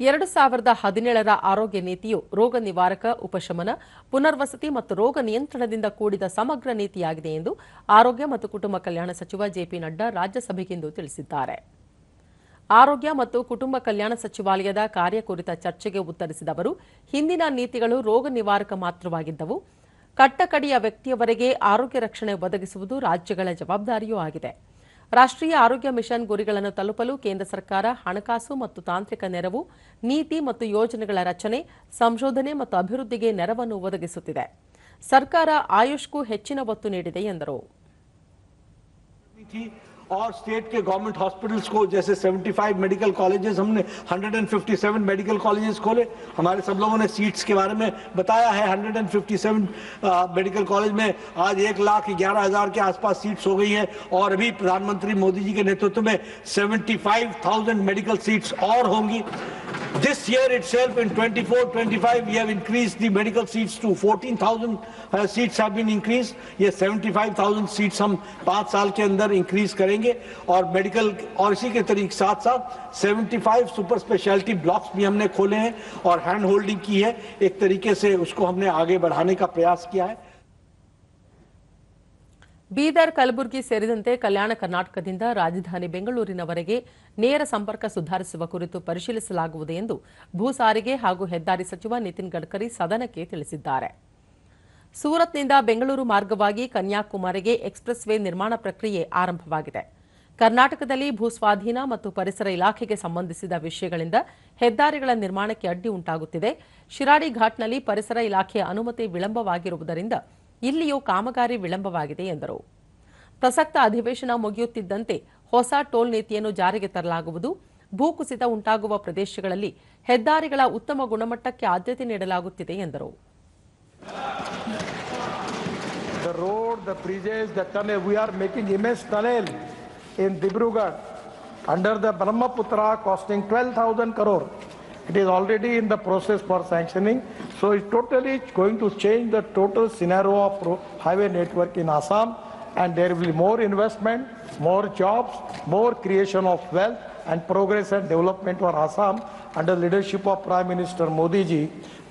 2017ರ ಆರೋಗ್ಯ ನೀತಿಯು ರೋಗ ನಿವಾರಕ, ಉಪಶಮನ, ಪುನರ್ವಸತಿ ಮತ್ತು ರೋಗ ನಿಯಂತ್ರಣದಿಂದ ಕೂಡಿದ ಸಮಗ್ರ ನೀತಿಯಾಗಿದೆ ಎಂದು ಆರೋಗ್ಯ ಮತ್ತು ಕುಟುಂಬ ಕಲ್ಯಾಣ ಸಚಿವ ಜೆಪಿ ನಡ್ಡಾ ರಾಜ್ಯಸಭೆಗಿಂದು ತಿಳಿಸಿದ್ದಾರೆ. ಆರೋಗ್ಯ ಮತ್ತು ಕುಟುಂಬ ಕಲ್ಯಾಣ ಸಚಿವಾಲಯದ ಕಾರ್ಯ ಕುರಿತ ಚರ್ಚೆಗೆ ಉತ್ತರಿಸಿದ ಅವರು, ಹಿಂದಿನ ನೀತಿಗಳು ರೋಗ ನಿವಾರಕ ಮಾತ್ರವಾಗಿದ್ದವು. ಕಟ್ಟಕಡೆಯ ವ್ಯಕ್ತಿಯವರೆಗೆ ಆರೋಗ್ಯ ರಕ್ಷಣೆ ಒದಗಿಸುವುದು ರಾಜ್ಯಗಳ ಜವಾಬ್ದಾರಿಯೂ ಆಗಿದೆ. ರಾಷ್ಟ್ರೀಯ ಆರೋಗ್ಯ ಮಿಷನ್ ಗುರಿಗಳನ್ನು ತಲುಪಲು ಕೇಂದ್ರ ಸರ್ಕಾರ ಹಣಕಾಸು ಮತ್ತು ತಾಂತ್ರಿಕ ನೆರವು, ನೀತಿ ಮತ್ತು ಯೋಜನೆಗಳ ರಚನೆ, ಸಂಶೋಧನೆ ಮತ್ತು ಅಭಿವೃದ್ಧಿಗೆ ನೆರವನ್ನು ಒದಗಿಸುತ್ತಿದೆ. ಸರ್ಕಾರ ಆಯುಷ್ಗೂ ಹೆಚ್ಚಿನ ಒತ್ತು ನೀಡಿದೆ ಎಂದರು. और स्टेट के गवर्नमेंट हॉस्पिटल्स को जैसे 75 मेडिकल कॉलेजेस, हमने 157 मेडिकल कॉलेजेस खोले. हमारे सब लोगों ने सीट्स के बारे में बताया है. 157 मेडिकल कॉलेज में आज 1,11,000 के आसपास सीट्स हो गई है. और अभी प्रधानमंत्री मोदी जी के नेतृत्व में 75,000 मेडिकल सीट्स और होंगी. This year itself, in 24-25, we have increased the medical seats to 14,000 seats have been increased. ये 75,000 seats हम 5 साल के अंदर increase करेंगे. और मेडिकल और इसी के तरीके साथ साथ 75 सुपर स्पेशलिटी ब्लॉक्स भी हमने खोले हैं और हैंड होल्डिंग की है. एक तरीके से उसको हमने आगे बढ़ाने का प्रयास किया है. ಬೀದರ್, ಕಲಬುರಗಿ ಸೇರಿದಂತೆ ಕಲ್ಯಾಣ ಕರ್ನಾಟಕದಿಂದ ರಾಜಧಾನಿ ಬೆಂಗಳೂರಿನವರೆಗೆ ನೇರ ಸಂಪರ್ಕ ಸುಧಾರಿಸುವ ಕುರಿತು ಪರಿಶೀಲಿಸಲಾಗುವುದು ಎಂದು ಭೂ ಸಾರಿಗೆ ಹಾಗೂ ಹೆದ್ದಾರಿ ಸಚಿವ ನಿತಿನ್ ಗಡ್ಕರಿ ಸದನಕ್ಕೆ ತಿಳಿಸಿದ್ದಾರೆ. ಸೂರತ್ನಿಂದ ಬೆಂಗಳೂರು ಮಾರ್ಗವಾಗಿ ಕನ್ಯಾಕುಮಾರಿಗೆ ಎಕ್ಸ್‌ಪ್ರೆಸ್ ವೇ ನಿರ್ಮಾಣ ಪ್ರಕ್ರಿಯೆ ಆರಂಭವಾಗಿದೆ. ಕರ್ನಾಟಕದಲ್ಲಿ ಭೂಸ್ವಾಧೀನ ಮತ್ತು ಪರಿಸರ ಇಲಾಖೆಗೆ ಸಂಬಂಧಿಸಿದ ವಿಷಯಗಳಿಂದ ಹೆದ್ದಾರಿಗಳ ನಿರ್ಮಾಣಕ್ಕೆ ಅಡ್ಡಿ ಉಂಟಾಗುತ್ತಿದೆ. ಶಿರಾಡಿ ಘಾಟ್ನಲ್ಲಿ ಪರಿಸರ ಇಲಾಖೆಯ ಅನುಮತಿ ವಿಳಂಬವಾಗಿರುವುದರಿಂದ ಇಲ್ಲಿಯೂ ಕಾಮಗಾರಿ ವಿಳಂಬವಾಗಿದೆ ಎಂದರು. ಪ್ರಸಕ್ತ ಅಧಿವೇಶನ ಮುಗಿಯುತ್ತಿದ್ದಂತೆ ಹೊಸ ಟೋಲ್ ನೀತಿಯನ್ನು ಜಾರಿಗೆ ತರಲಾಗುವುದು. ಭೂಕುಸಿತ ಉಂಟಾಗುವ ಪ್ರದೇಶಗಳಲ್ಲಿ ಹೆದ್ದಾರಿಗಳ ಉತ್ತಮ ಗುಣಮಟ್ಟಕ್ಕೆ ಆದ್ಯತೆ ನೀಡಲಾಗುತ್ತಿದೆ ಎಂದರು. The road, the bridges, the tunnel, we are making immense tunnel in Dibrugarh under the Brahmaputra costing 12,000 crore. It is already in the process for sanctioning. So it's totally going to change the total scenario of highway network in Assam, and there will be more investment, more jobs, more creation of wealth and progress and development for Assam. Under leadership of Prime Minister Modi ji,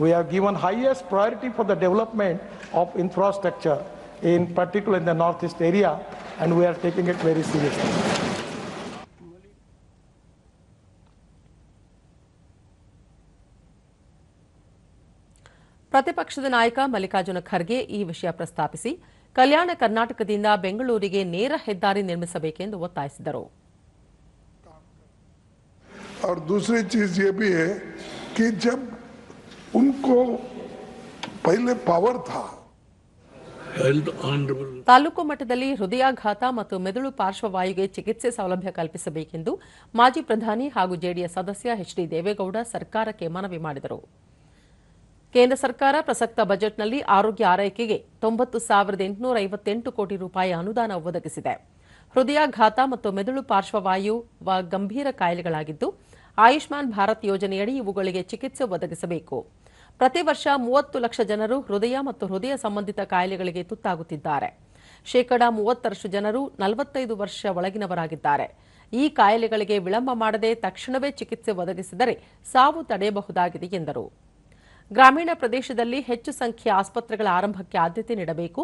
we have given highest priority for the development of infrastructure, in particular in the northeast area, and we are taking it very seriously. ಪ್ರತಿಪಕ್ಷದ ನಾಯಕ ಮಲ್ಲಿಕಾರ್ಜುನ ಖರ್ಗೆ ಈ ವಿಷಯ ಪ್ರಸ್ತಾಪಿಸಿ ಕಲ್ಯಾಣ ಕರ್ನಾಟಕದಿಂದ ಬೆಂಗಳೂರಿಗೆ ನೇರ ಹೆದ್ದಾರಿ ನಿರ್ಮಿಸಬೇಕೆಂದು ಒತ್ತಾಯಿಸಿದರು. और दूसरी चीज ये भी है कि जब उनको पहले पावर था, ತಾಲೂಕು ಮಟ್ಟದಲ್ಲಿ ಹೃದಯಾಘಾತ ಮತ್ತು ಮೆದುಳು ಪಾರ್ಶ್ವವಾಯುಗೆ ಚಿಕಿತ್ಸೆ ಸೌಲಭ್ಯ ಕಲ್ಪಿಸಬೇಕೆಂದು ಮಾಜಿ ಪ್ರಧಾನಿ ಹಾಗೂ ಜೆಡಿಎಸ್ ಸದಸ್ಯ ಎಚ್ಡಿ ದೇವೇಗೌಡ ಸರ್ಕಾರಕ್ಕೆ ಮನವಿ ಮಾಡಿದರು. ಕೇಂದ್ರ ಸರ್ಕಾರ ಪ್ರಸಕ್ತ ಬಜೆಟ್ನಲ್ಲಿ ಆರೋಗ್ಯ ಆರೈಕೆಗೆ 90,858 ಕೋಟಿ ರೂಪಾಯಿ ಅನುದಾನ ಒದಗಿಸಿದೆ. ಹೃದಯಾಘಾತ ಮತ್ತು ಮೆದುಳು ಪಾರ್ಶ್ವವಾಯು ಗಂಭೀರ ಕಾಯಿಲೆಗಳಾಗಿದ್ದು, ಆಯುಷ್ಮಾನ್ ಭಾರತ್ ಯೋಜನೆಯಡಿ ಇವುಗಳಿಗೆ ಚಿಕಿತ್ಸೆ ಒದಗಿಸಬೇಕು. ಪ್ರತಿ ವರ್ಷ 30 ಲಕ್ಷ ಜನರು ಹೃದಯ ಮತ್ತು ಹೃದಯ ಸಂಬಂಧಿತ ಕಾಯಿಲೆಗಳಿಗೆ ತುತ್ತಾಗುತ್ತಿದ್ದಾರೆ. ಶೇಕಡಾ 30ರಷ್ಟು ಜನರು 45 ವರ್ಷ ಒಳಗಿನವರಾಗಿದ್ದಾರೆ. ಈ ಕಾಯಿಲೆಗಳಿಗೆ ವಿಳಂಬ ಮಾಡದೆ ತಕ್ಷಣವೇ ಚಿಕಿತ್ಸೆ ಒದಗಿಸಿದರೆ ಸಾವು ತಡೆಯಬಹುದಾಗಿದೆ ಎಂದರು. ಗ್ರಾಮೀಣ ಪ್ರದೇಶದಲ್ಲಿ ಹೆಚ್ಚು ಸಂಖ್ಯೆಯ ಆಸ್ಪತ್ರೆಗಳ ಆರಂಭಕ್ಕೆ ಆದ್ಯತೆ ನೀಡಬೇಕು.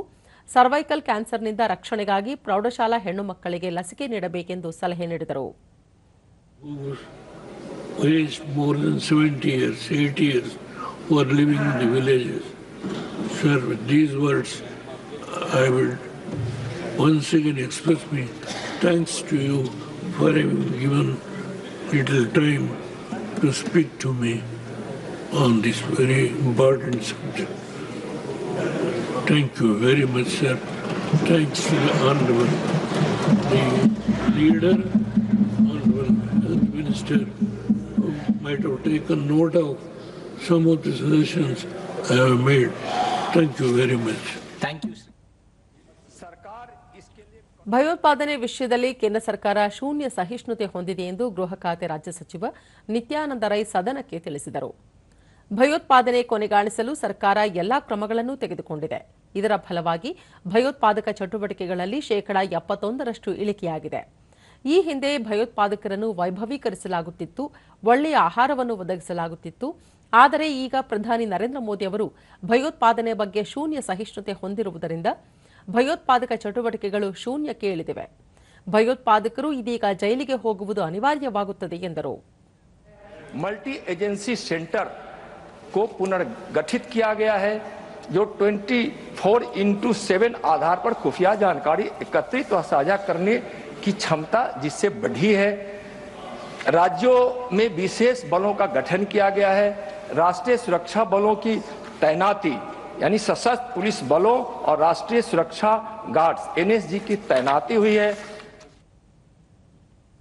ಸರ್ವೈಕಲ್ ಕ್ಯಾನ್ಸರ್ನಿಂದ ರಕ್ಷಣೆಗಾಗಿ ಪ್ರೌಢಶಾಲಾ ಹೆಣ್ಣು ಮಕ್ಕಳಿಗೆ ಲಸಿಕೆ ನೀಡಬೇಕೆಂದು ಸಲಹೆ ನೀಡಿದರು. More than 70 years, 80 years, who are living in the villages. Sir, with these words, I will once again express my thanks to you for having given little time to speak to me on this very important subject. Thank you very much, sir. Thanks to the Honorable, the leader, Honorable Health Minister, who might have taken note of some of the suggestions I have made. Thank you very much. Thank you, sir. ಭಯೋತ್ಪಾದನೆ ವಿಷಯದಲ್ಲಿ ಕೇಂದ್ರ ಸರ್ಕಾರ ಶೂನ್ಯ ಸಹಿಷ್ಣುತೆ ಹೊಂದಿದೆ ಎಂದು ಗೃಹ ಖಾತೆ ರಾಜ್ಯ ಸಚಿವ ನಿತ್ಯಾನಂದ ರೈ ಸದನಕ್ಕೆ ತಿಳಿಸಿದರು. ಭಯೋತ್ಪಾದನೆ ಕೊನೆಗಾಣಿಸಲು ಸರ್ಕಾರ ಎಲ್ಲಾ ಕ್ರಮಗಳನ್ನು ತೆಗೆದುಕೊಂಡಿದೆ. ಇದರ ಫಲವಾಗಿ ಭಯೋತ್ಪಾದಕ ಚಟುವಟಿಕೆಗಳಲ್ಲಿ ಶೇಕಡಾ 71ರಷ್ಟು ಇಳಿಕೆಯಾಗಿದೆ. ಈ ಹಿಂದೆ ಭಯೋತ್ಪಾದಕರನ್ನು ವೈಭವೀಕರಿಸಲಾಗುತ್ತಿತ್ತು, ಒಳ್ಳೆಯ ಆಹಾರವನ್ನು ಒದಗಿಸಲಾಗುತ್ತಿತ್ತು. ಆದರೆ ಈಗ ಪ್ರಧಾನಿ ನರೇಂದ್ರ ಮೋದಿ ಅವರು ಭಯೋತ್ಪಾದನೆ ಬಗ್ಗೆ ಶೂನ್ಯ ಸಹಿಷ್ಣುತೆ ಹೊಂದಿರುವುದರಿಂದ ಭಯೋತ್ಪಾದಕ ಚಟುವಟಿಕೆಗಳು ಶೂನ್ಯಕ್ಕೆ ಇಳಿದಿವೆ. ಭಯೋತ್ಪಾದಕರು ಇದೀಗ ಜೈಲಿಗೆ ಹೋಗುವುದು ಅನಿವಾರ್ಯವಾಗುತ್ತದೆ ಎಂದರು. मल्टी एजेंसी सेंटर को पुनर्गठित किया गया है, जो 24/7 आधार पर खुफिया जानकारी एकत्रित व साझा करने की क्षमता जिससे बढ़ी है। राज्यों में विशेष बलों का गठन किया गया है। राष्ट्रीय सुरक्षा बलों की तैनाती यानी सशस्त्र पुलिस बलों और राष्ट्रीय सुरक्षा गार्ड्स NSG की तैनाती हुई है।